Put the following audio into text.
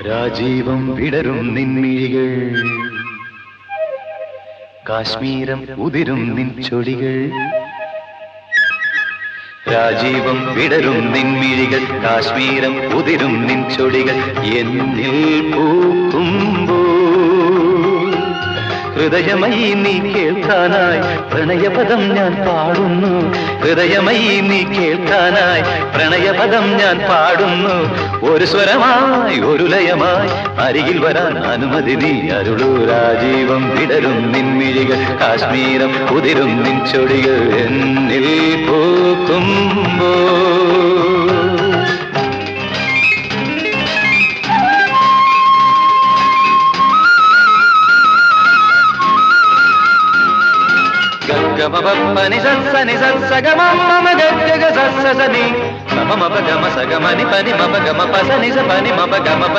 രാജീവം വിടരും നിൻമിഴികൾ, കാശ്മീരം ഉതിരും നിൻ ചൊടികൾ. രാജീവം വിടരും നിൻമിഴികൾ, കാശ്മീരം ഉതിരും നിൻ ചൊടികൾ. എന്നിൽ പൂക്കുമ്പോൾ ഹൃദയമയി നീ കേൾക്കാനായി പ്രണയപദം ഞാൻ പാടുന്നു. ഹൃദയമയി നീ കേൾക്കാനായി പ്രണയപദം ഞാൻ പാടുന്നു. ഒരു സ്വരമായി ഒരു ലയമായി അരികിൽ വരാൻ അനുമതി നീ അരുളൂ. രാജീവം വിടരും നിൻമിഴികൾ, കാശ്മീരം ഉതിരും നിൻ ചൊടികൾ. എന്നിൽ പൂക്കുമ്പോൾ గమపని సని సగమ గగ సని మమ గమ సగమని పని మమ గమ పసని సని మమ గమ